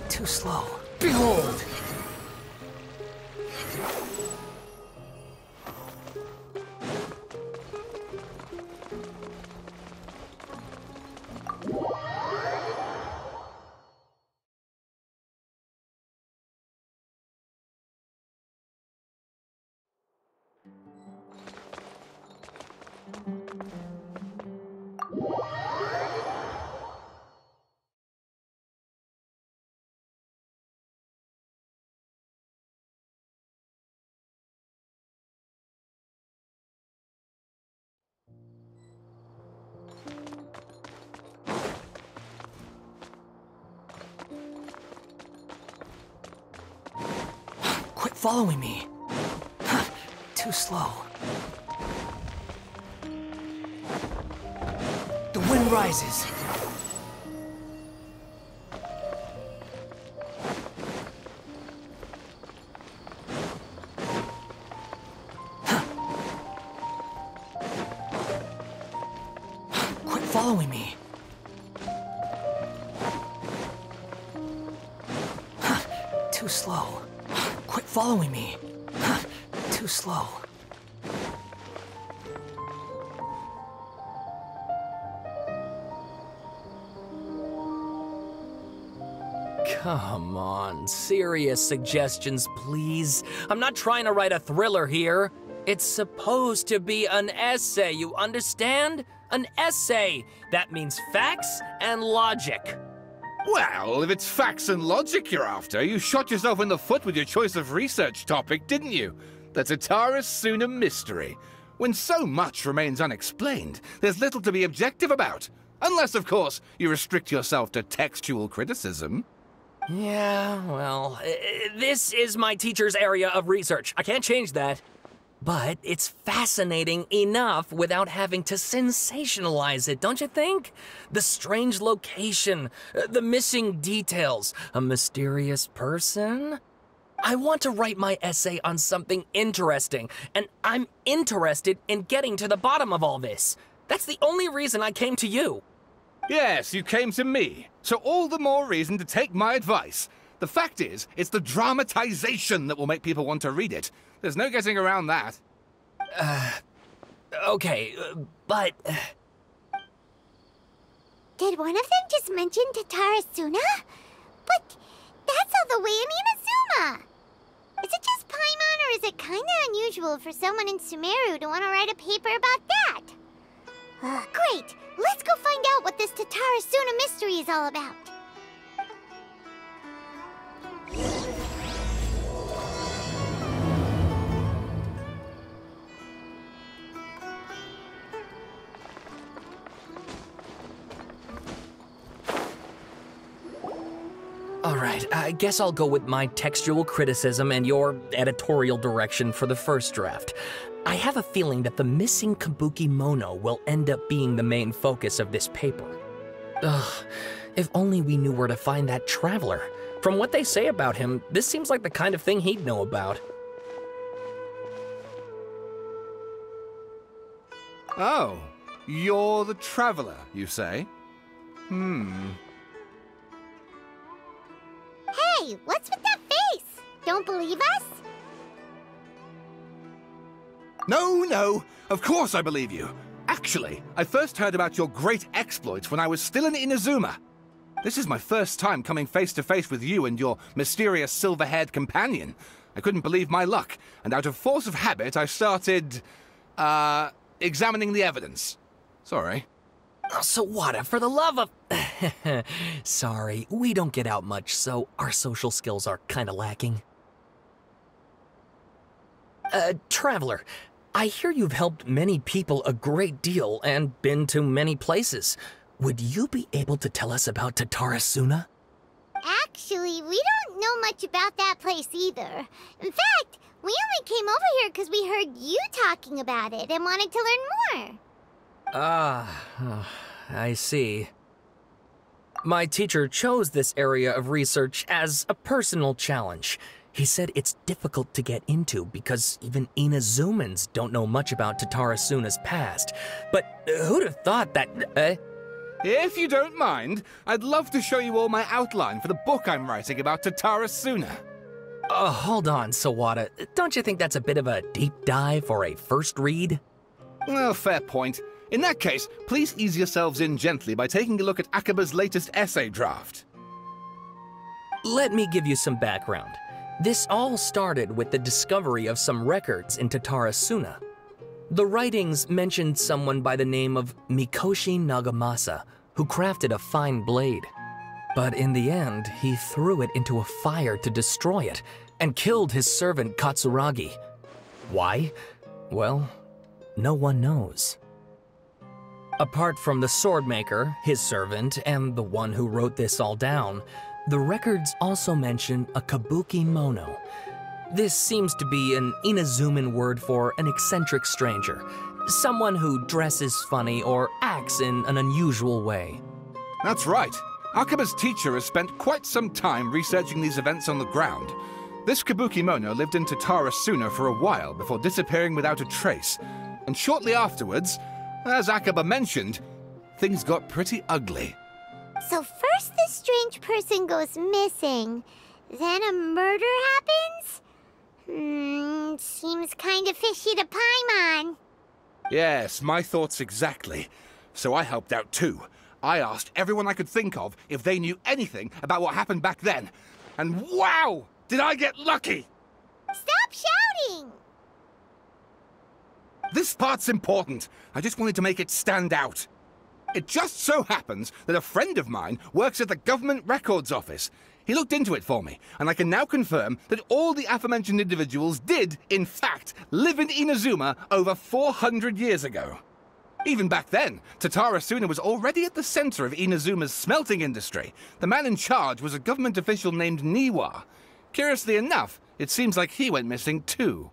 Too slow. Behold! Quit following me. Too slow. The wind rises. Quit following me. Too slow. Quit following me. Too slow. Come on, serious suggestions, please. I'm not trying to write a thriller here. It's supposed to be an essay, you understand? An essay. That means facts and logic. Well, if it's facts and logic you're after, you shot yourself in the foot with your choice of research topic, didn't you? The Tatara-Suna mystery. When so much remains unexplained, there's little to be objective about. Unless, of course, you restrict yourself to textual criticism. Yeah, well, this is my teacher's area of research. I can't change that. But it's fascinating enough without having to sensationalize it, don't you think? The strange location, the missing details, a mysterious person. I want to write my essay on something interesting, and I'm interested in getting to the bottom of all this. That's the only reason I came to you. Yes, you came to me, so all the more reason to take my advice. The fact is, it's the dramatization that will make people want to read it. There's no getting around that. Okay, but... Did one of them just mention Tatara-Suna? But that's all the way in Inazuma! Is it just Paimon, or is it kinda unusual for someone in Sumeru to want to write a paper about that? Great! Let's go find out what this Tatara-Suna mystery is all about. Alright, I guess I'll go with my textual criticism and your editorial direction for the first draft. I have a feeling that the missing Kabuki Mono will end up being the main focus of this paper. Ugh, if only we knew where to find that traveler. From what they say about him, this seems like the kind of thing he'd know about. Oh, you're the traveler, you say? Hey, what's with that face? Don't believe us? No, of course I believe you. Actually, I first heard about your great exploits when I was still in Inazuma. This is my first time coming face to face with you and your mysterious silver-haired companion. I couldn't believe my luck, and out of force of habit, I started, examining the evidence. Sorry. Oh, Sawada, for the love of... Sorry, we don't get out much, so our social skills are kinda lacking. Traveler, I hear you've helped many people a great deal and been to many places. Would you be able to tell us about Tatara-Suna? Actually, we don't know much about that place either. In fact, we only came over here because we heard you talking about it and wanted to learn more. I see. My teacher chose this area of research as a personal challenge. He said it's difficult to get into because even Inazumans don't know much about Tatara-Suna's past. But who'd have thought that... If you don't mind, I'd love to show you all my outline for the book I'm writing about Tatara Suna. Hold on, Sawada. Don't you think that's a bit of a deep dive for a first read? Well, fair point. In that case, please ease yourselves in gently by taking a look at Akaba's latest essay draft. Let me give you some background. This all started with the discovery of some records in Tatara Suna. The writings mentioned someone by the name of Mikoshi Nagamasa, who crafted a fine blade. But in the end, he threw it into a fire to destroy it, and killed his servant Katsuragi. Why? Well, no one knows. Apart from the swordmaker, his servant, and the one who wrote this all down, the records also mention a kabuki mono. This seems to be an Inazuman word for an eccentric stranger, someone who dresses funny or acts in an unusual way. That's right. Akaba's teacher has spent quite some time researching these events on the ground. This kabuki mono lived in Tatara Suna for a while before disappearing without a trace. And shortly afterwards, as Akaba mentioned, things got pretty ugly. So first this strange person goes missing, then a murder happens? Seems kinda fishy to Paimon. Yes, my thoughts exactly. So I helped out too. I asked everyone I could think of if they knew anything about what happened back then. And wow! Did I get lucky! Stop shouting! This part's important. I just wanted to make it stand out. It just so happens that a friend of mine works at the Government Records Office. He looked into it for me, and I can now confirm that all the aforementioned individuals did, in fact, live in Inazuma over 400 years ago. Even back then, Tatara Suna was already at the center of Inazuma's smelting industry. The man in charge was a government official named Niwa. Curiously enough, it seems like he went missing too.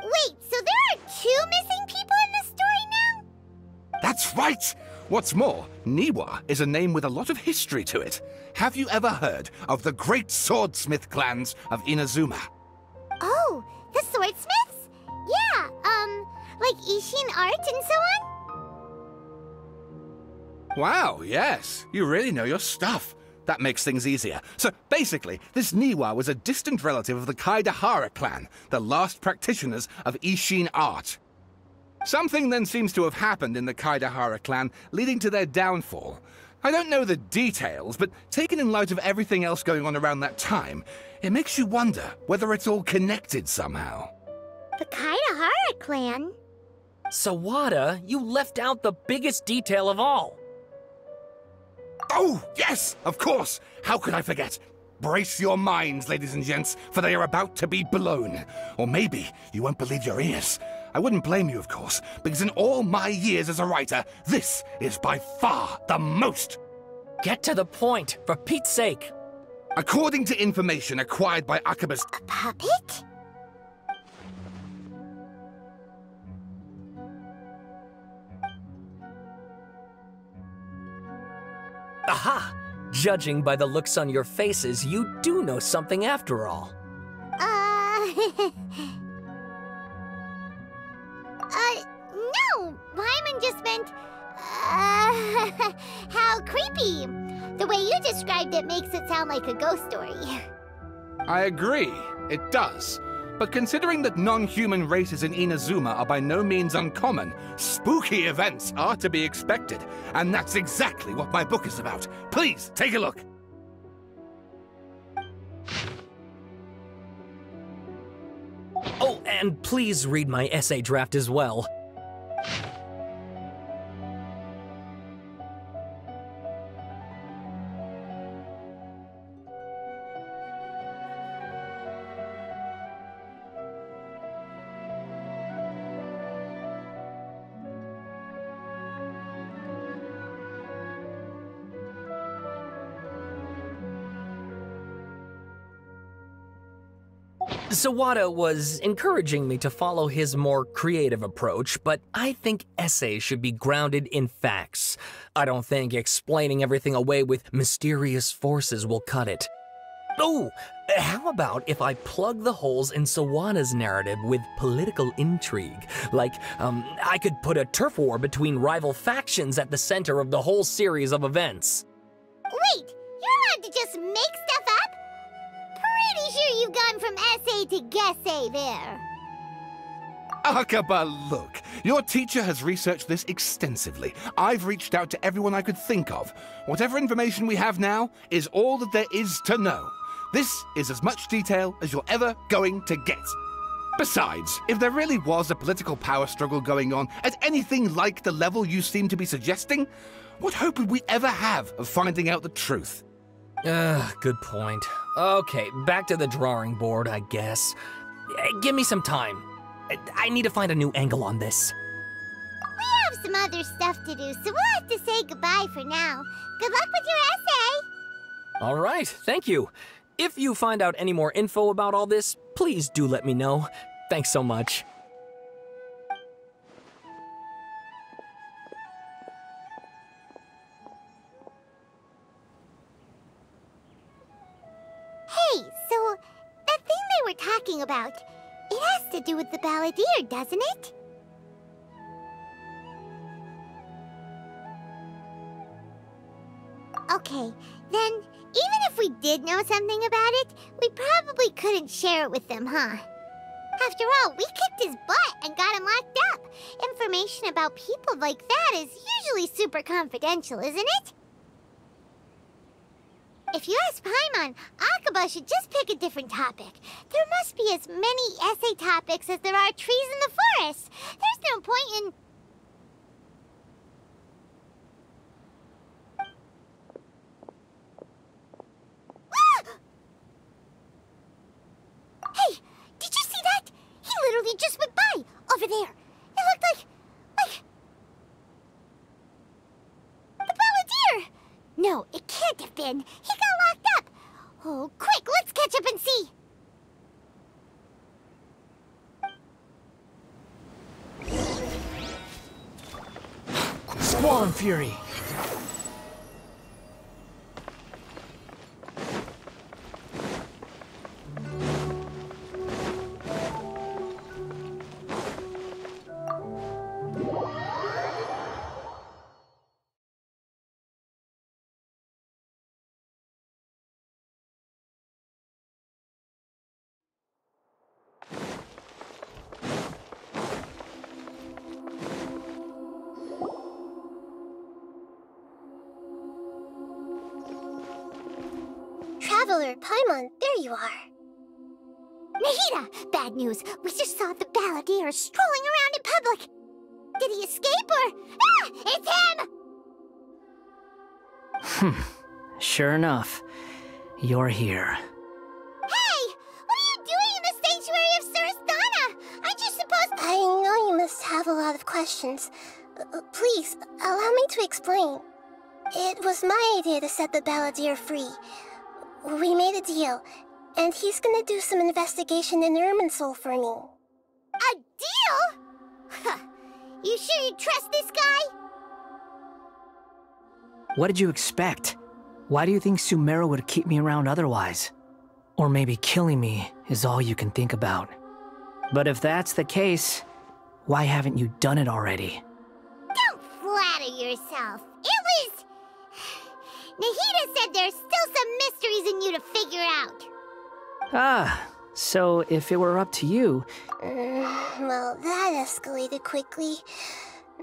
Wait, so there are two missing people in the story now? That's right! What's more, Niwa is a name with a lot of history to it. Have you ever heard of the great swordsmith clans of Inazuma? Oh, the swordsmiths? Yeah, like Ishin art and so on? Wow, yes. You really know your stuff. That makes things easier. So basically, this Niwa was a distant relative of the Kaidahara clan, the last practitioners of Ishin art. Something then seems to have happened in the Kaidahara clan, leading to their downfall. I don't know the details, but taken in light of everything else going on around that time, it makes you wonder whether it's all connected somehow. The Kaidahara clan? Sawada, you left out the biggest detail of all. Oh, yes, of course. How could I forget? Brace your minds, ladies and gents, for they are about to be blown. Or maybe you won't believe your ears. I wouldn't blame you, of course, because in all my years as a writer, this is by far the most. Get to the point, for Pete's sake. According to information acquired by Akaba's... A puppet? Aha! Judging by the looks on your faces, you do know something after all. No! Paimon just meant, how creepy. The way you described it makes it sound like a ghost story. I agree, it does. But considering that non-human races in Inazuma are by no means uncommon, spooky events are to be expected. And that's exactly what my book is about. Please, take a look. Oh, and please read my essay draft as well. Sawada was encouraging me to follow his more creative approach, but I think essays should be grounded in facts. I don't think explaining everything away with mysterious forces will cut it. Oh, how about if I plug the holes in Sawana's narrative with political intrigue? Like, I could put a turf war between rival factions at the center of the whole series of events. Wait, you're allowed to just make stuff up? Pretty sure you've gone from essay to guessay there. Akaba, look. Your teacher has researched this extensively. I've reached out to everyone I could think of. Whatever information we have now is all that there is to know. This is as much detail as you're ever going to get. Besides, if there really was a political power struggle going on at anything like the level you seem to be suggesting, what hope would we ever have of finding out the truth? Good point. Okay, back to the drawing board, I guess. Give me some time. I need to find a new angle on this. We have some other stuff to do, so we'll have to say goodbye for now. Good luck with your essay! All right, thank you. If you find out any more info about all this, please do let me know. Thanks so much. Hey, so that thing they were talking about, it has to do with the balladeer, doesn't it? Okay, then even if we did know something about it, we probably couldn't share it with them, huh? After all, we kicked his butt and got him locked up. Information about people like that is usually super confidential, isn't it? If you ask Paimon, Akaba should just pick a different topic. There must be as many essay topics as there are trees in the forest. There's no point in... Hey, did you see that? He literally just went by, over there. It looked like... the balladeer! No, it can't have been. He got locked up. Oh, quick, let's catch up and see. Squall and Fury. Traveler, Paimon, there you are. Nahida! Bad news. We just saw the balladeer strolling around in public. Did he escape or... Ah! It's him! Sure enough, you're here. Hey! What are you doing in the sanctuary of Surasthana? Aren't you supposed... I know you must have a lot of questions. Please, allow me to explain. It was my idea to set the balladeer free. We made a deal, and he's gonna do some investigation in Irminsul for me. A deal? Huh. You sure you trust this guy? What did you expect? Why do you think Sumeru would keep me around otherwise? Or maybe killing me is all you can think about. But if that's the case, why haven't you done it already? Don't flatter yourself. It was... Nahida said there's still some mysteries in you to figure out. Ah, so if it were up to you... Well, that escalated quickly.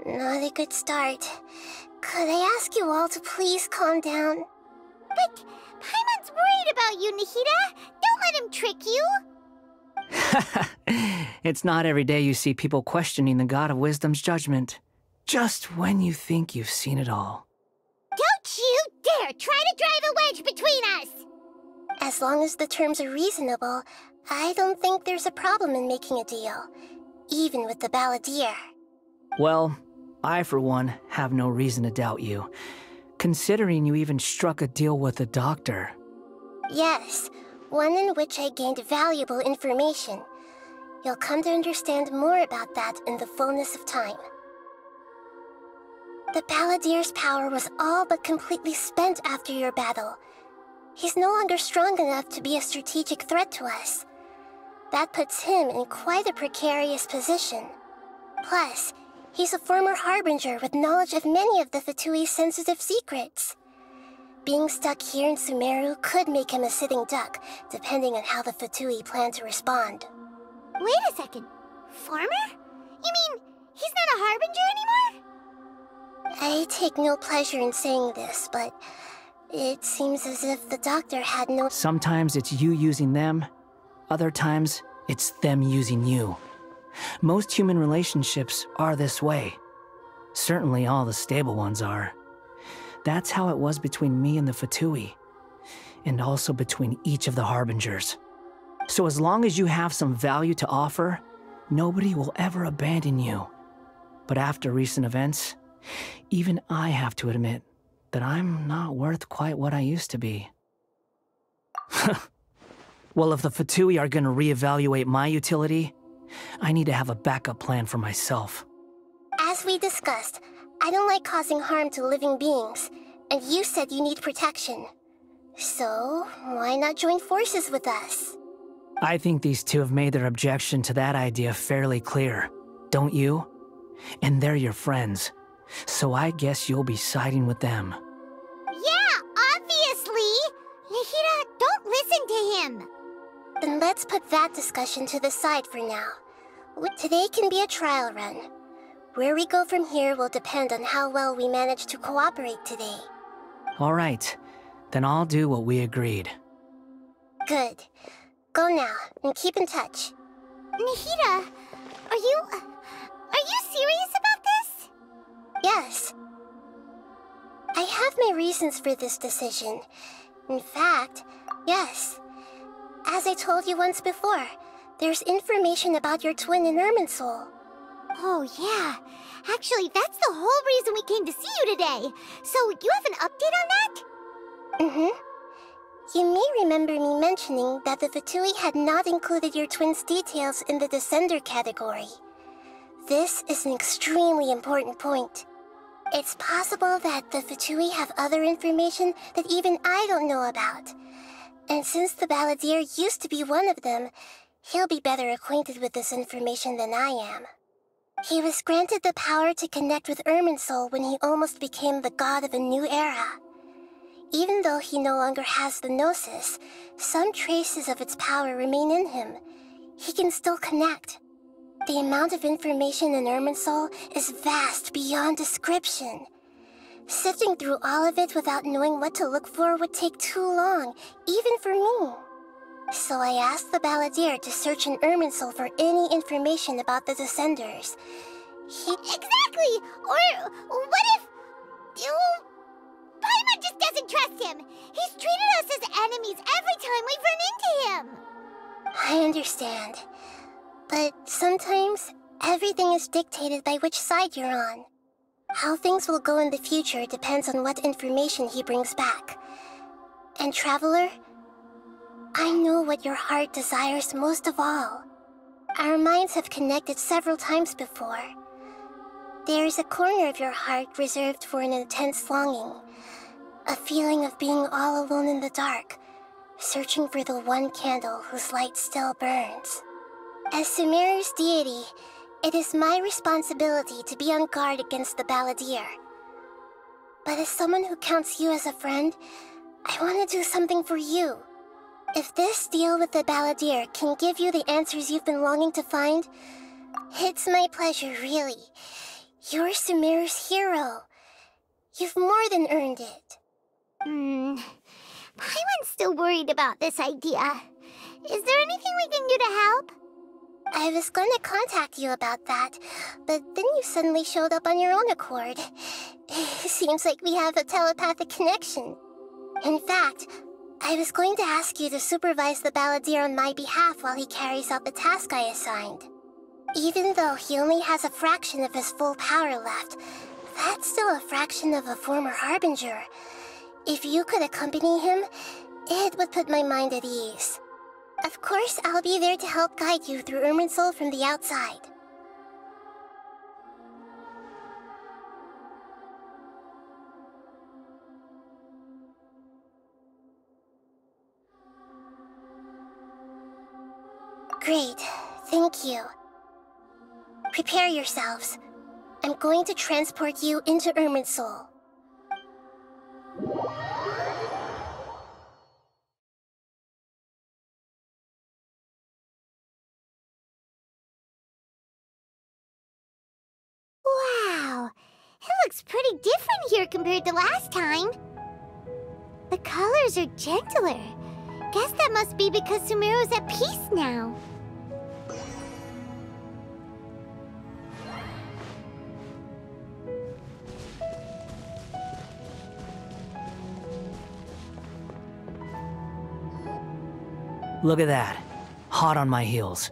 Not a good start. Could I ask you all to please calm down? But Paimon's worried about you, Nahida. Don't let him trick you. It's not every day you see people questioning the God of Wisdom's judgment. Just when you think you've seen it all. Don't you dare try to drive a wedge between us! As long as the terms are reasonable, I don't think there's a problem in making a deal. Even with the balladeer. Well, I for one have no reason to doubt you. Considering you even struck a deal with the doctor. Yes, one in which I gained valuable information. You'll come to understand more about that in the fullness of time. The balladeer's power was all but completely spent after your battle. He's no longer strong enough to be a strategic threat to us. That puts him in quite a precarious position. Plus, he's a former Harbinger with knowledge of many of the Fatui's sensitive secrets. Being stuck here in Sumeru could make him a sitting duck, depending on how the Fatui plan to respond. Wait a second. Former? You mean he's not a Harbinger anymore? I take no pleasure in saying this, but it seems as if the doctor had no... Sometimes it's you using them, other times it's them using you. Most human relationships are this way. Certainly all the stable ones are. That's how it was between me and the Fatui, and also between each of the Harbingers. So as long as you have some value to offer, nobody will ever abandon you. But after recent events, even I have to admit that I'm not worth quite what I used to be. Well, if the Fatui are gonna reevaluate my utility, I need to have a backup plan for myself. As we discussed, I don't like causing harm to living beings, and you said you need protection. So, why not join forces with us? I think these two have made their objection to that idea fairly clear, don't you? And they're your friends, so I guess you'll be siding with them. Yeah, obviously! Nihira, don't listen to him! Then let's put that discussion to the side for now. Today can be a trial run. Where we go from here will depend on how well we manage to cooperate today. All right, then I'll do what we agreed. Good. Go now, and keep in touch. Nihira, are you serious about this? Yes. I have my reasons for this decision. In fact, yes. As I told you once before, there's information about your twin in Irminsul. Oh, yeah. Actually, that's the whole reason we came to see you today. So, you have an update on that? Mm-hmm. You may remember me mentioning that the Fatui had not included your twin's details in the Descender category. This is an extremely important point. It's possible that the Fatui have other information that even I don't know about. And since the Balladeer used to be one of them, he'll be better acquainted with this information than I am. He was granted the power to connect with Irminsul when he almost became the god of a new era. Even though he no longer has the Gnosis, some traces of its power remain in him. He can still connect. The amount of information in Irminsul is vast beyond description. Sifting through all of it without knowing what to look for would take too long, even for me. So I asked the Balladeer to search in Irminsul for any information about the Descenders. Exactly! Or what if... Paimon just doesn't trust him! He's treated us as enemies every time we've run into him! I understand. But sometimes, everything is dictated by which side you're on. How things will go in the future depends on what information he brings back. And Traveler, I know what your heart desires most of all. Our minds have connected several times before. There is a corner of your heart reserved for an intense longing. A feeling of being all alone in the dark, searching for the one candle whose light still burns. As Sumeru's deity, it is my responsibility to be on guard against the Balladeer. But as someone who counts you as a friend, I want to do something for you. If this deal with the Balladeer can give you the answers you've been longing to find, it's my pleasure, really. You're Sumeru's hero. You've more than earned it. Paimon's still worried about this idea. Is there anything we can do to help? I was going to contact you about that, but then you suddenly showed up on your own accord. Seems like we have a telepathic connection. In fact, I was going to ask you to supervise the Balladeer on my behalf while he carries out the task I assigned. Even though he only has a fraction of his full power left, that's still a fraction of a former Harbinger. If you could accompany him, it would put my mind at ease. Of course, I'll be there to help guide you through Irminsul from the outside. Great, thank you. Prepare yourselves. I'm going to transport you into Irminsul. Wow, it looks pretty different here compared to last time. The colors are gentler. Guess that must be because Sumeru's at peace now. Look at that. Hot on my heels.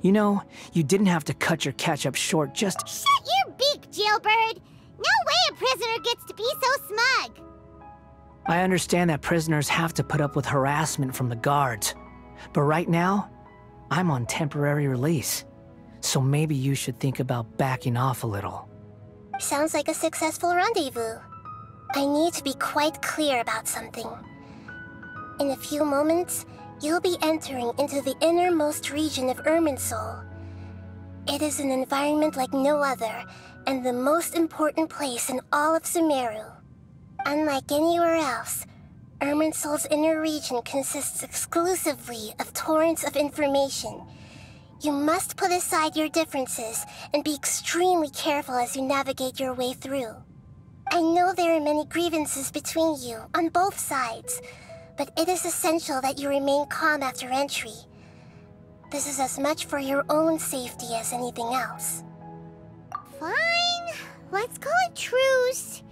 You know, you didn't have to cut your catch-up short just— Shut your beak, Jailbird! No way a prisoner gets to be so smug! I understand that prisoners have to put up with harassment from the guards. But right now, I'm on temporary release. So maybe you should think about backing off a little. Sounds like a successful rendezvous. I need to be quite clear about something. In a few moments, you'll be entering into the innermost region of Irminsul. It is an environment like no other, and the most important place in all of Sumeru. Unlike anywhere else, Irminsul's inner region consists exclusively of torrents of information. You must put aside your differences and be extremely careful as you navigate your way through. I know there are many grievances between you, on both sides, but it is essential that you remain calm after entry. This is as much for your own safety as anything else. Fine, let's call it truce.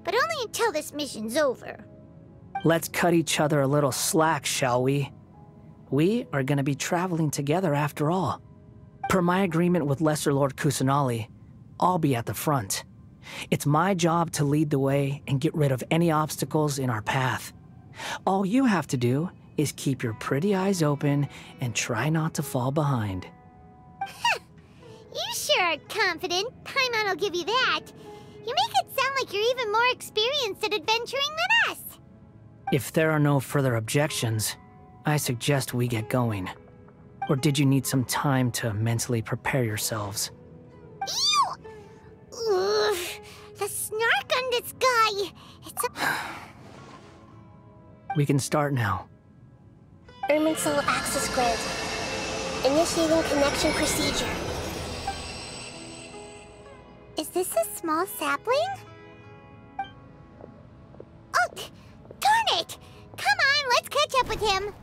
But only until this mission's over. Let's cut each other a little slack, shall we? We are going to be traveling together after all. Per my agreement with Lesser Lord Kusanali, I'll be at the front. It's my job to lead the way and get rid of any obstacles in our path. All you have to do is keep your pretty eyes open and try not to fall behind. You sure are confident. Paimon will give you that. You make it sound like you're even more experienced at adventuring than us. If there are no further objections, I suggest we get going. Or did you need some time to mentally prepare yourselves? Ew! Ugh, the snark on this guy. It's a... We can start now. Irminsul access granted. Initiating connection procedure. Is this a small sapling? Oh, darn it! Come on, let's catch up with him.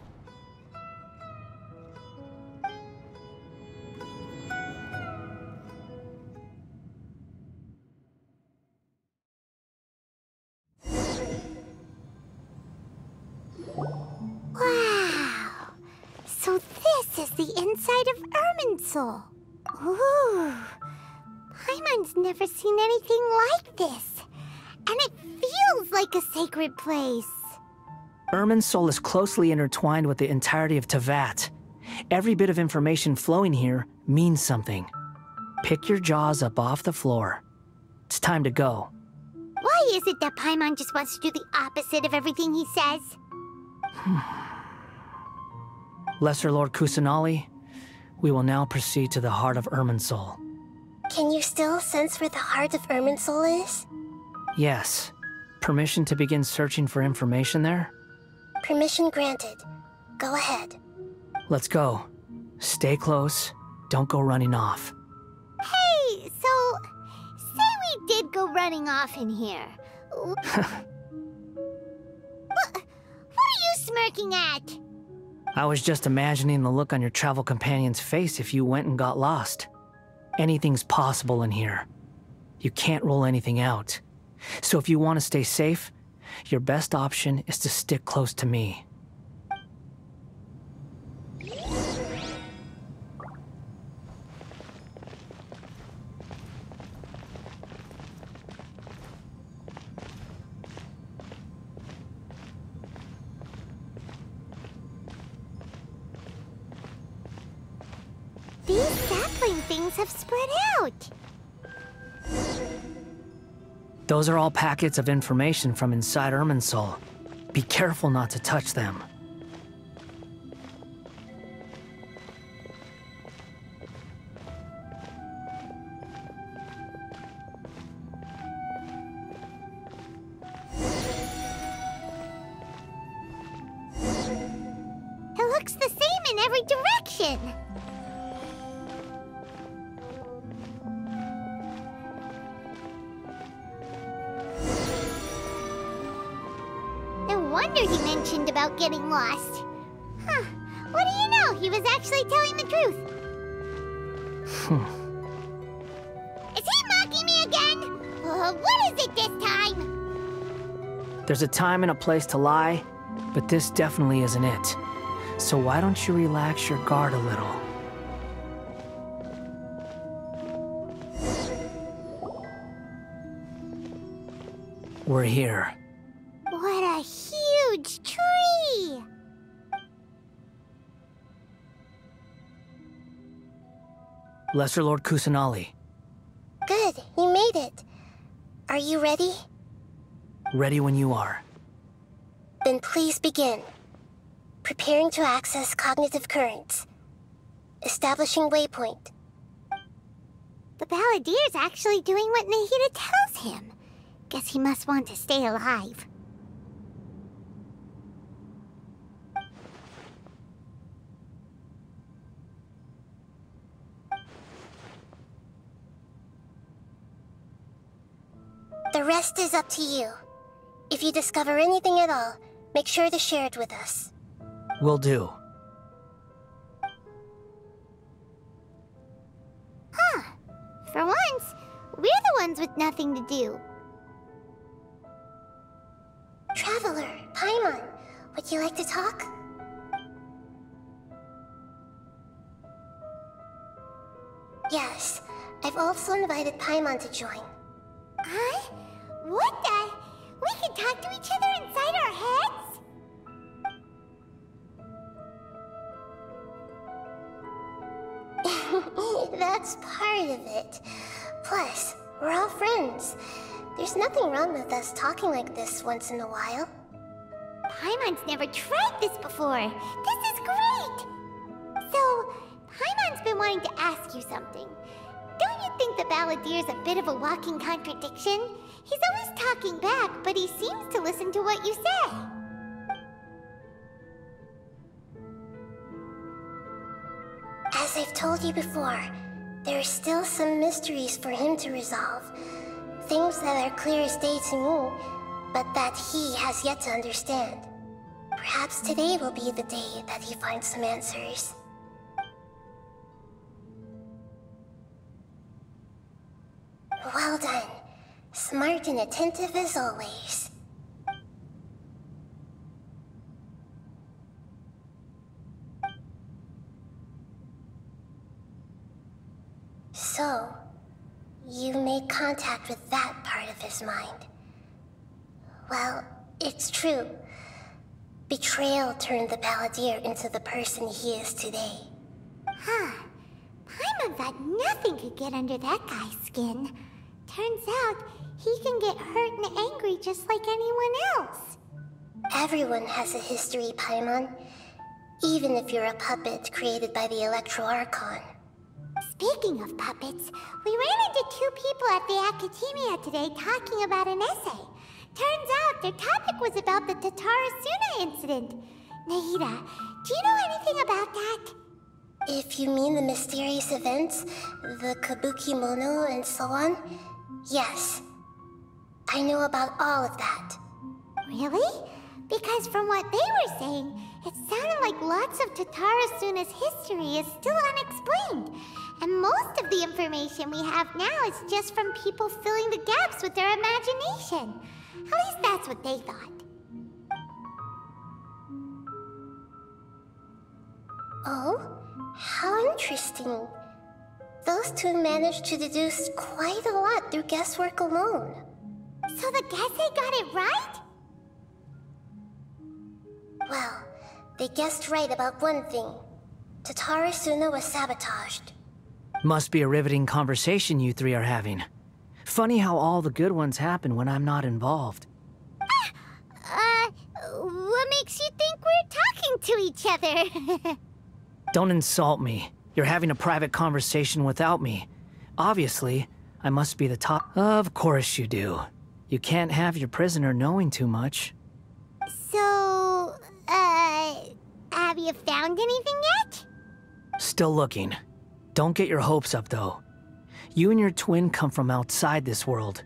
Wow! So this is the inside of Irminsul. Ooh! Paimon's never seen anything like this. And it feels like a sacred place. Irminsul is closely intertwined with the entirety of Teyvat. Every bit of information flowing here means something. Pick your jaws up off the floor. It's time to go. Why is it that Paimon just wants to do the opposite of everything he says? Lesser Lord Kusanali, we will now proceed to the heart of Irminsul. Can you still sense where the heart of Irminsul is? Yes. Permission to begin searching for information there? Permission granted. Go ahead. Let's go. Stay close. Don't go running off. Hey, so... say we did go running off in here. What are you smirking at? I was just imagining the look on your travel companion's face if you went and got lost. Anything's possible in here. You can't rule anything out. So if you want to stay safe, your best option is to stick close to me. These sapling things have spread out. Those are all packets of information from inside Irminsul. Be careful not to touch them. looks the same in every direction. No wonder he mentioned about getting lost. Huh. What do you know? He was actually telling the truth. Is he mocking me again? What is it this time? There's a time and a place to lie, but this definitely isn't it. So why don't you relax your guard a little? We're here. What a huge tree! Lesser Lord Kusanali. Good, you made it. Are you ready? Ready when you are. Then please begin. Preparing to access cognitive currents. Establishing waypoint. The Balladier's actually doing what Nahida tells him. Guess he must want to stay alive. The rest is up to you. If you discover anything at all, make sure to share it with us. Will do. Huh. For once, we're the ones with nothing to do. Traveler, Paimon, would you like to talk? Yes, I've also invited Paimon to join. Huh? What the? We can talk to each other inside our heads? That's part of it. Plus, we're all friends. There's nothing wrong with us talking like this once in a while. Paimon's never tried this before. This is great! So, Paimon's been wanting to ask you something. Don't you think the Balladier's a bit of a walking contradiction? He's always talking back, but he seems to listen to what you say. As I've told you before, there are still some mysteries for him to resolve. Things that are clear as day to me, but that he has yet to understand. Perhaps today will be the day that he finds some answers. Well done. Smart and attentive as always. So, you made contact with that part of his mind. Well, it's true. Betrayal turned the Balladeer into the person he is today. Huh. Paimon thought nothing could get under that guy's skin. Turns out, he can get hurt and angry just like anyone else. Everyone has a history, Paimon. Even if you're a puppet created by the Electro Archon. Speaking of puppets, we ran into two people at the Academia today talking about an essay. Turns out their topic was about the Tatarasuna incident. Nahida, do you know anything about that? If you mean the mysterious events, the Kabuki Mono and so on, yes. I know about all of that. Really? Because from what they were saying, it sounded like lots of Tatarasuna's history is still unexplained. And most of the information we have now is just from people filling the gaps with their imagination. At least that's what they thought. Oh? How interesting. Those two managed to deduce quite a lot through guesswork alone. So the Gese got it right? Well, they guessed right about one thing. Tatarasuna was sabotaged. Must be a riveting conversation you three are having. Funny how all the good ones happen when I'm not involved. What makes you think we're talking to each other? Don't insult me. You're having a private conversation without me. Obviously, I must be the top. Of course you do. You can't have your prisoner knowing too much. So, have Maybe you found anything yet? Still looking. Don't get your hopes up, though. You and your twin come from outside this world.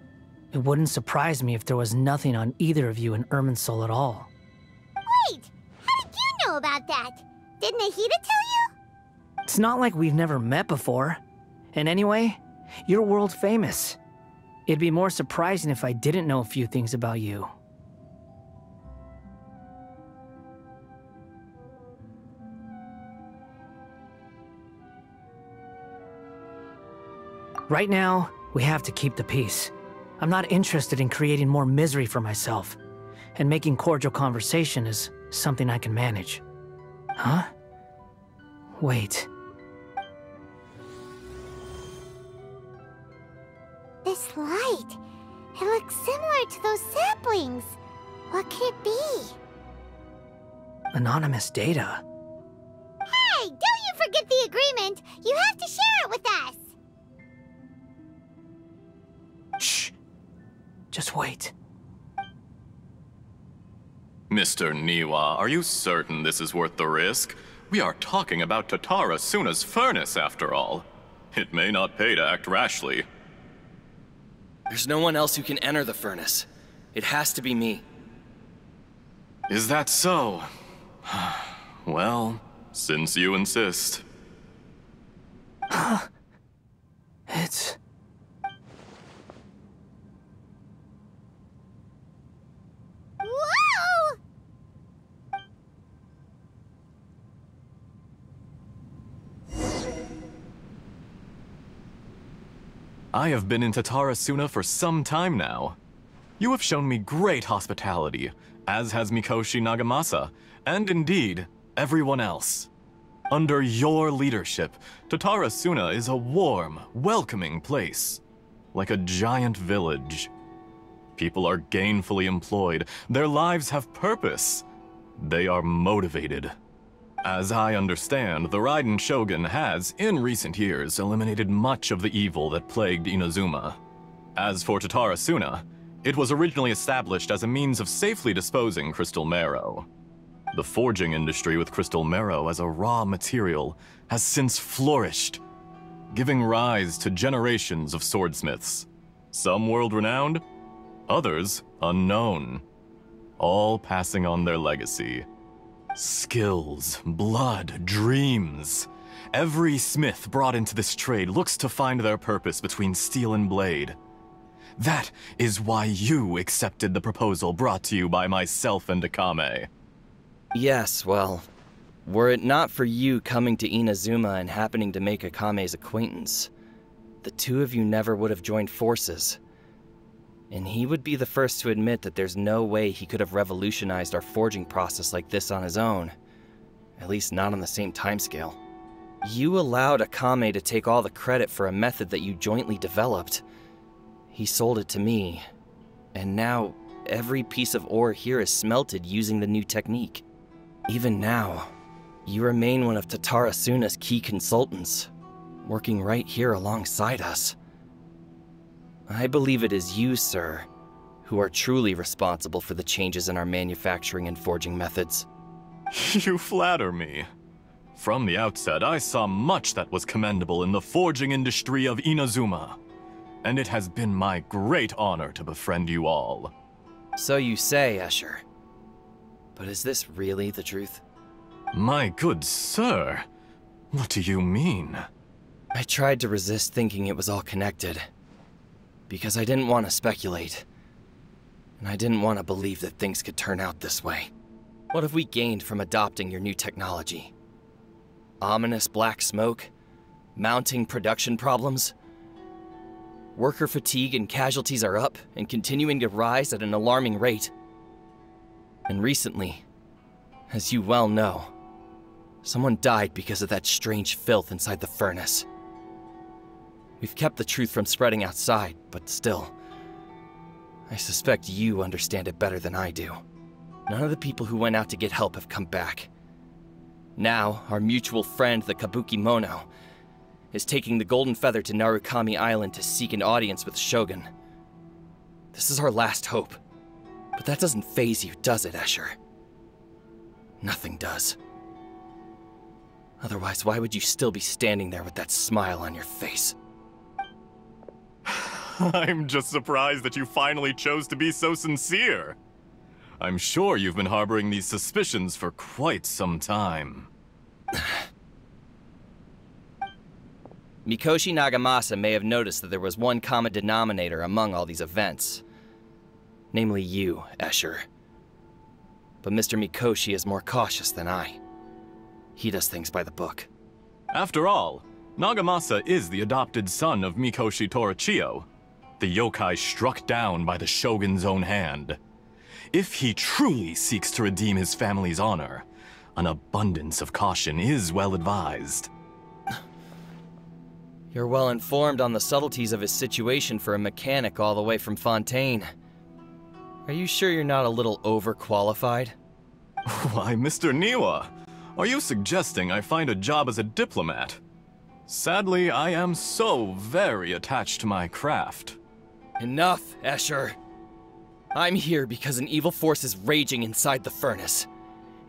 It wouldn't surprise me if there was nothing on either of you in Irminsul at all. Wait, how did you know about that? Did Nahida tell you? It's not like we've never met before. And anyway, you're world famous. It'd be more surprising if I didn't know a few things about you. Right now, we have to keep the peace. I'm not interested in creating more misery for myself, and making cordial conversation is something I can manage. Huh? Wait. This light, it looks similar to those saplings. What could it be? Anonymous data. Hey, don't you forget the agreement! You have to share it with us! Shh. Just wait. Mr. Niwa, are you certain this is worth the risk? We are talking about Tatara Suna's furnace, after all. It may not pay to act rashly. There's no one else who can enter the furnace. It has to be me. Is that so? Well, since you insist. It's... Whoa! I have been in Tatara Suna for some time now. You have shown me great hospitality, as has Mikoshi Nagamasa, and indeed, everyone else. Under your leadership, Tatara Suna is a warm, welcoming place, like a giant village. People are gainfully employed, their lives have purpose. They are motivated. As I understand, the Raiden Shogun has, in recent years, eliminated much of the evil that plagued Inazuma. As for Tatara Suna, it was originally established as a means of safely disposing crystal marrow. The forging industry with crystal marrow as a raw material has since flourished, giving rise to generations of swordsmiths. Some world-renowned, others unknown, all passing on their legacy. Skills, blood, dreams. Every smith brought into this trade looks to find their purpose between steel and blade. That is why you accepted the proposal brought to you by myself and Akame. Yes, well, were it not for you coming to Inazuma and happening to make Akame's acquaintance, the two of you never would have joined forces. And he would be the first to admit that there's no way he could have revolutionized our forging process like this on his own. At least not on the same timescale. You allowed Akame to take all the credit for a method that you jointly developed. He sold it to me, and now every piece of ore here is smelted using the new technique. Even now, you remain one of Tatara Suna's key consultants, working right here alongside us. I believe it is you, sir, who are truly responsible for the changes in our manufacturing and forging methods. You flatter me. From the outset, I saw much that was commendable in the forging industry of Inazuma, and it has been my great honor to befriend you all. So you say, Escher. But is this really the truth? My good sir, what do you mean? I tried to resist thinking it was all connected, because I didn't want to speculate, and I didn't want to believe that things could turn out this way. What have we gained from adopting your new technology? Ominous black smoke? Mounting production problems? Worker fatigue and casualties are up and continuing to rise at an alarming rate. And recently, as you well know, someone died because of that strange filth inside the furnace. We've kept the truth from spreading outside, but still, I suspect you understand it better than I do. None of the people who went out to get help have come back. Now, our mutual friend, the Kabuki Mono, is taking the Golden Feather to Narukami Island to seek an audience with Shogun. This is our last hope. But that doesn't faze you, does it, Escher? Nothing does. Otherwise, why would you still be standing there with that smile on your face? I'm just surprised that you finally chose to be so sincere. I'm sure you've been harboring these suspicions for quite some time. Mikoshi Nagamasa may have noticed that there was one common denominator among all these events. Namely you, Escher. But Mr. Mikoshi is more cautious than I. He does things by the book. After all, Nagamasa is the adopted son of Mikoshi Torichio, the yokai struck down by the shogun's own hand. If he truly seeks to redeem his family's honor, an abundance of caution is well advised. You're well informed on the subtleties of his situation for a mechanic all the way from Fontaine. Are you sure you're not a little overqualified? Why, Mr. Niwa, are you suggesting I find a job as a diplomat? Sadly, I am so very attached to my craft. Enough, Escher. I'm here because an evil force is raging inside the furnace.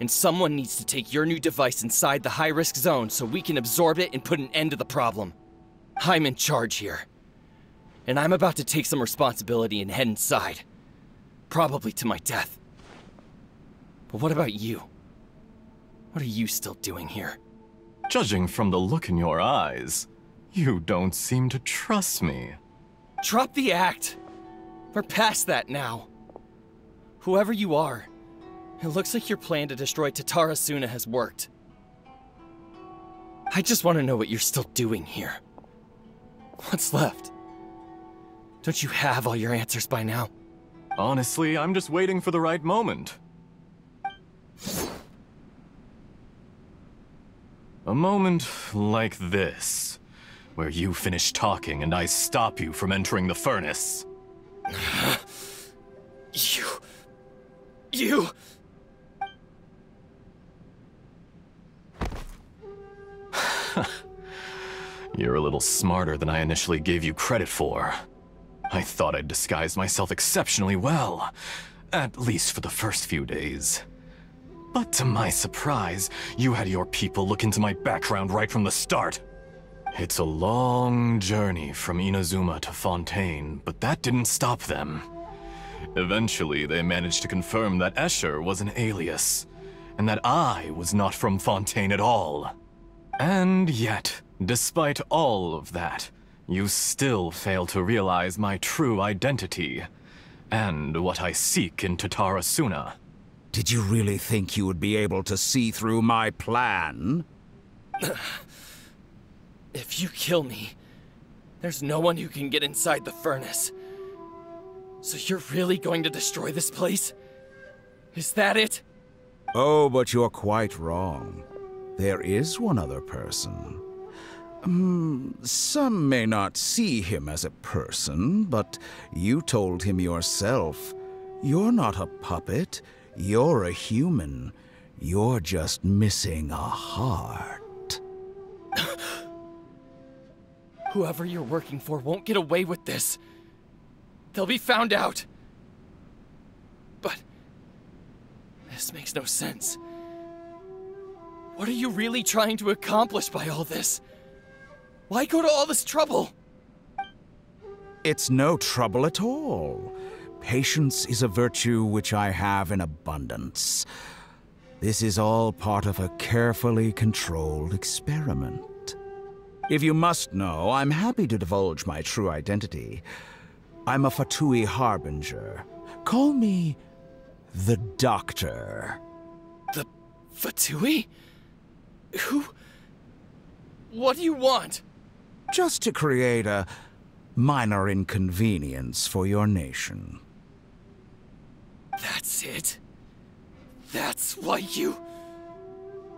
And someone needs to take your new device inside the high-risk zone so we can absorb it and put an end to the problem. I'm in charge here. And I'm about to take some responsibility and head inside. Probably to my death. But what about you? What are you still doing here? Judging from the look in your eyes, you don't seem to trust me. Drop the act! We're past that now. Whoever you are, it looks like your plan to destroy Tatara Suna has worked. I just want to know what you're still doing here. What's left? Don't you have all your answers by now? Honestly, I'm just waiting for the right moment. A moment like this, where you finish talking and I stop you from entering the furnace. You... You're a little smarter than I initially gave you credit for. I thought I'd disguised myself exceptionally well, at least for the first few days. But to my surprise, you had your people look into my background right from the start. It's a long journey from Inazuma to Fontaine, but that didn't stop them. Eventually, they managed to confirm that Escher was an alias, and that I was not from Fontaine at all. And yet, despite all of that, you still fail to realize my true identity, and what I seek in Tatara Suna. Did you really think you would be able to see through my plan? If you kill me, there's no one who can get inside the furnace. So you're really going to destroy this place? Is that it? Oh, but you're quite wrong. There is one other person. Some may not see him as a person, but you told him yourself. You're not a puppet. You're a human. You're just missing a heart. Whoever you're working for won't get away with this. They'll be found out. But this makes no sense. What are you really trying to accomplish by all this? Why go to all this trouble? It's no trouble at all. Patience is a virtue which I have in abundance. This is all part of a carefully controlled experiment. If you must know, I'm happy to divulge my true identity. I'm a Fatui Harbinger. Call me the Doctor. The Fatui? Who? What do you want? Just to create a minor inconvenience for your nation. That's it? That's why you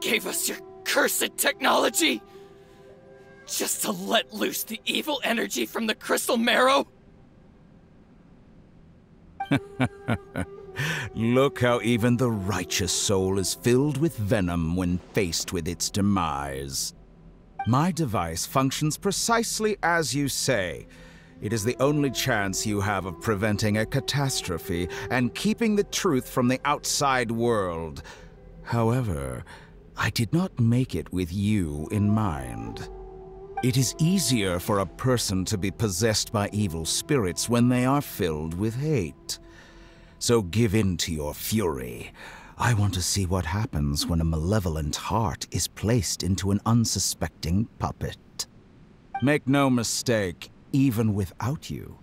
gave us your cursed technology? Just to let loose the evil energy from the crystal marrow? Look how even the righteous soul is filled with venom when faced with its demise. My device functions precisely as you say. It is the only chance you have of preventing a catastrophe and keeping the truth from the outside world. However, I did not make it with you in mind. It is easier for a person to be possessed by evil spirits when they are filled with hate. So give in to your fury. I want to see what happens when a malevolent heart is placed into an unsuspecting puppet. Make no mistake, even without you,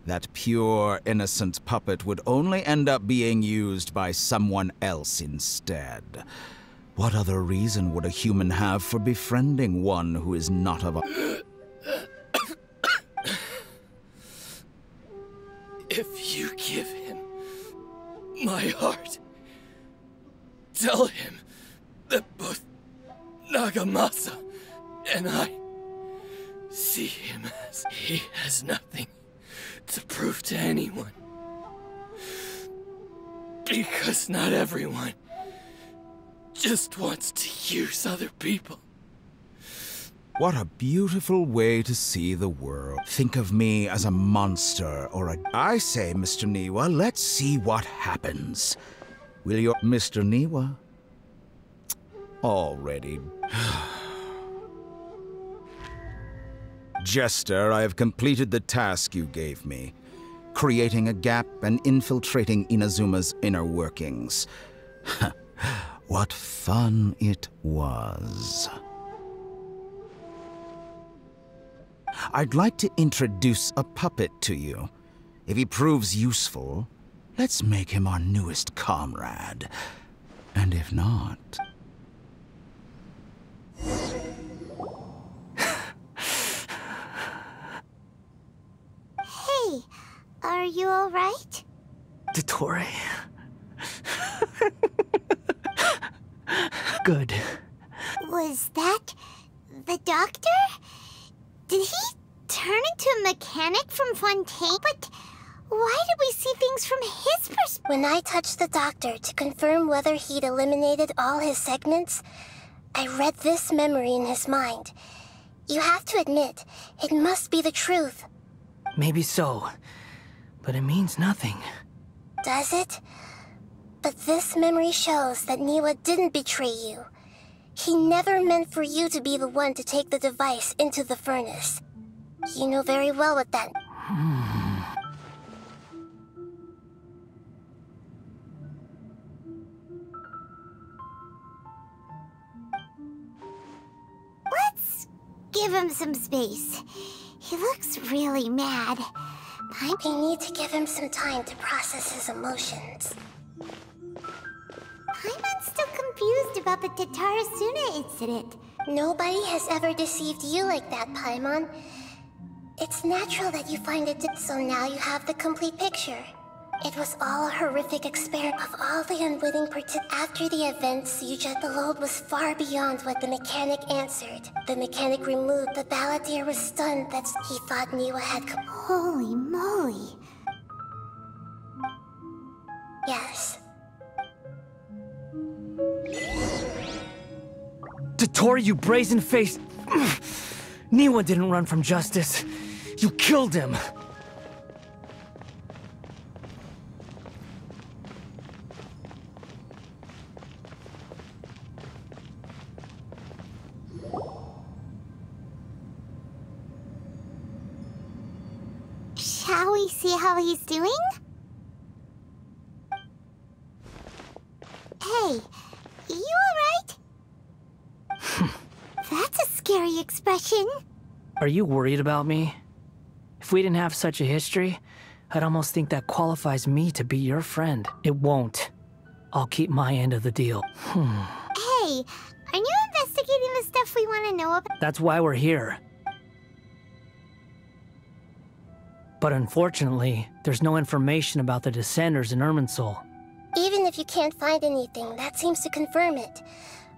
that pure, innocent puppet would only end up being used by someone else instead. What other reason would a human have for befriending one who is not of a... If you give him my heart, tell him that both Nagamasa and I see him as he has nothing to prove to anyone. Because not everyone just wants to use other people. What a beautiful way to see the world. Think of me as a monster or a... I say, Mr. Niwa, let's see what happens. Will your... Mr. Niwa? Already. Jester, I have completed the task you gave me. Creating a gap and infiltrating Inazuma's inner workings. What fun it was. I'd like to introduce a puppet to you. If he proves useful, let's make him our newest comrade. And if not... Hey, are you alright? Dottore. Good. Was that the doctor? Did he turn into a mechanic from Fontaine? But why did we see things from his perspective? When I touched the doctor to confirm whether he'd eliminated all his segments, I read this memory in his mind. You have to admit, it must be the truth. Maybe so, but it means nothing. Does it? But this memory shows that Niwa didn't betray you. He never meant for you to be the one to take the device into the furnace. You know very well what that... Let's give him some space. He looks really mad. We need to give him some time to process his emotions. Paimon's still confused about the Tatarasuna incident. Nobody has ever deceived you like that, Paimon. It's natural that you find it, so now you have the complete picture. It was all a horrific experiment of all the unwitting After the events, the load was far beyond what the mechanic answered. The mechanic removed. The balladeer was stunned that he thought Niwa had come. Holy moly. Yes. Dottore, you brazen-faced... Niwa didn't run from justice. You killed him. Shall we see how he's doing? Hey, you alright? That's a scary expression. Are you worried about me? If we didn't have such a history, I'd almost think that qualifies me to be your friend. It won't. I'll keep my end of the deal. Hey, aren't you investigating the stuff we want to know about? That's why we're here. But unfortunately, there's no information about the Descenders in Irminsul. Even if you can't find anything, that seems to confirm it.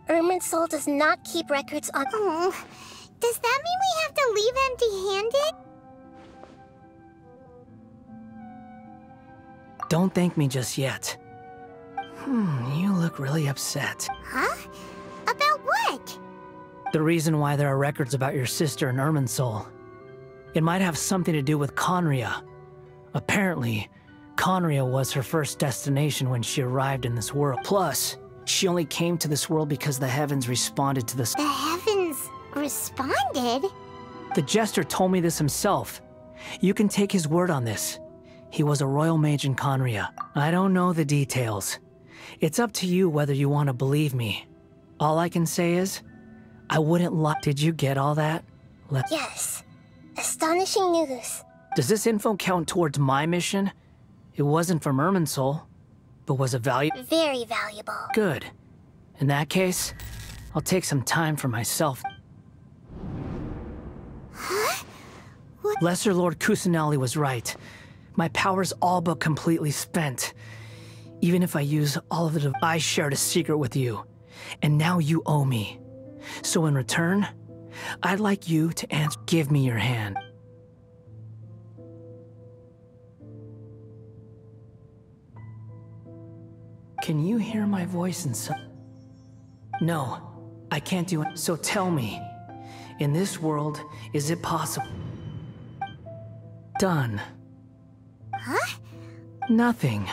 Irminsul does not keep records on... Oh, does that mean we have to leave empty-handed? Don't thank me just yet. You look really upset. Huh? About what? The reason why there are records about your sister in Irminsul. It might have something to do with Conria. Apparently, Conria was her first destination when she arrived in this world. Plus, She only came to this world because the heavens responded to The heavens responded? The jester told me this himself. You can take his word on this. He was a royal mage in Conria. I don't know the details. It's up to you whether you want to believe me. All I can say is, I wouldn't lie. Did you get all that? Yes. Astonishing news. Does this info count towards my mission? It wasn't from Irminsul, but was it valuable? Very valuable. Good. In that case, I'll take some time for myself. Huh? What? Lesser Lord Kusanali was right. My power's all but completely spent. Even if I use all of it, I shared a secret with you. And now you owe me. So in return, I'd like you to give me your hand. Can you hear my voice inside? No, I can't do it. So tell me, in this world, is it possible? Done. Huh? Nothing.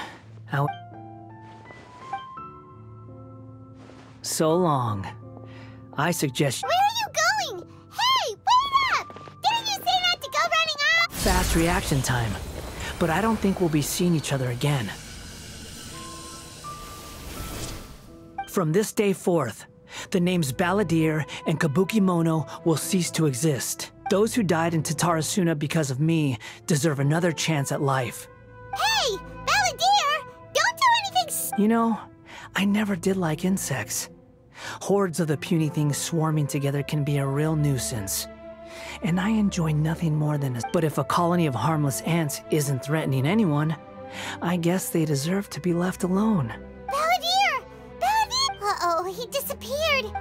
So long. I suggest. Where are you going? Hey, wait up! Didn't you say not to go running off? Fast reaction time. But I don't think we'll be seeing each other again. From this day forth, the names Balladeer and Kabukimono will cease to exist. Those who died in Tatarasuna because of me deserve another chance at life. Hey, Balladeer! Don't do anything You know, I never did like insects. Hordes of the puny things swarming together can be a real nuisance. And I enjoy nothing more than But if a colony of harmless ants isn't threatening anyone, I guess they deserve to be left alone. Balladeer! Balladeer! Uh-oh, he disappeared.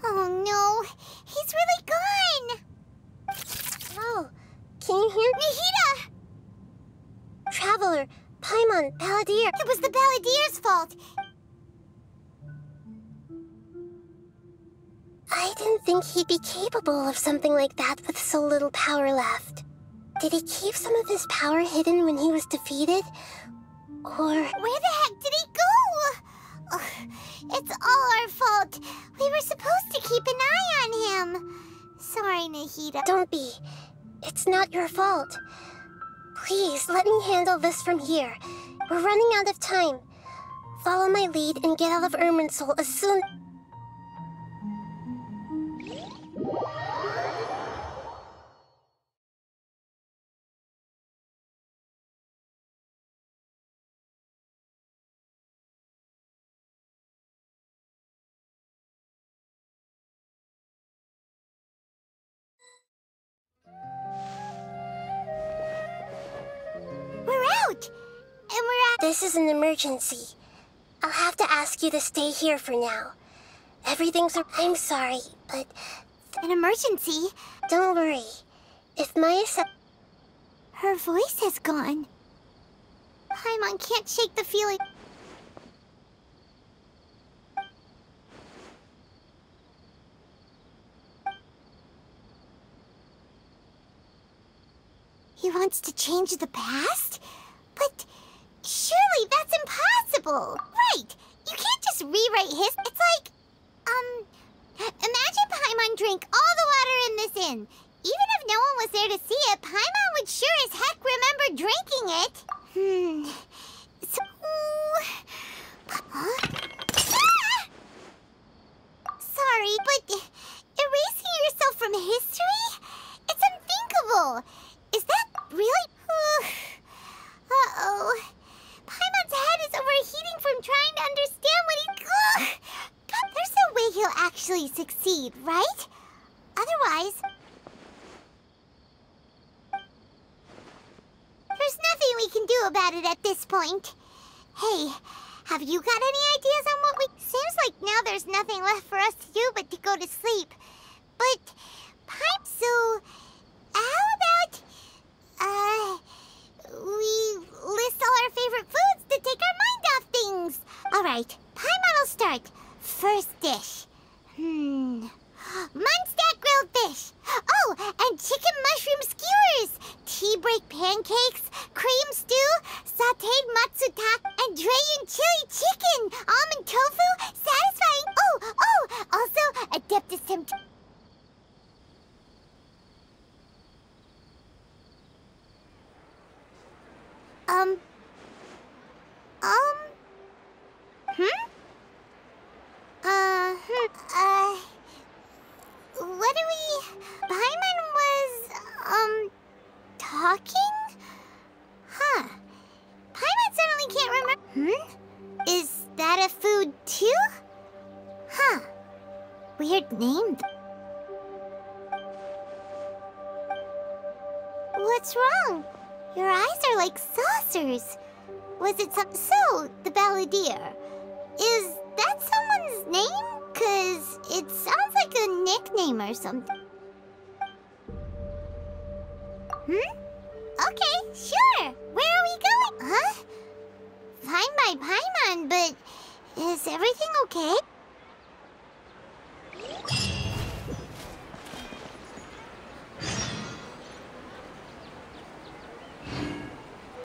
Oh no, he's really gone! Oh, can you hear? Nahida! Traveler, Paimon, Balladeer. It was the Balladeer's fault. I didn't think he'd be capable of something like that with so little power left. Did he keep some of his power hidden when he was defeated? Or... Where the heck did he go? Ugh, it's all our fault. We were supposed to keep an eye on him. Sorry, Nahida. Don't be. It's not your fault. Please, let me handle this from here. We're running out of time. Follow my lead and get out of Irminsul as soon... We're out! And we're at... This is an emergency. I'll have to ask you to stay here for now. Everything's... I'm sorry, but... An emergency? Don't worry. If Maya said... Her voice has gone. Paimon can't shake the feeling... He wants to change the past? But surely that's impossible! Right! You can't just rewrite his... It's like... Imagine Paimon drank all the water in this inn. Even if no one was there to see it, Paimon would sure as heck remember drinking it. So... Huh? Ah! Sorry, but erasing yourself from history? It's unthinkable. Is that really? Uh-oh. Paimon's head is overheating from trying to understand what he... God, there's no way he'll actually succeed, right? Otherwise... There's nothing we can do about it at this point. Hey, have you got any ideas on what we... Seems like now there's nothing left for us to do but to go to sleep. But... So... How about... we list all our favorite foods to take our mind off things. Alright, Paimon will start. First dish. Munchstack grilled fish. Oh, and chicken mushroom skewers, tea break pancakes, cream stew, sauteed matsutake, and Dragon chili chicken, almond tofu, satisfying. Oh, also Adeptus Temptation. What are we... Paimon was, talking? Huh. Paimon suddenly can't remember... Is that a food, too? Huh. Weird name. What's wrong? Your eyes are like saucers. Was it some... So, the Balladeer. Is that someone's name? 'Cause it sounds like a nickname or something. Okay, sure. Where are we going? Huh? Fine by Paimon, but is everything okay?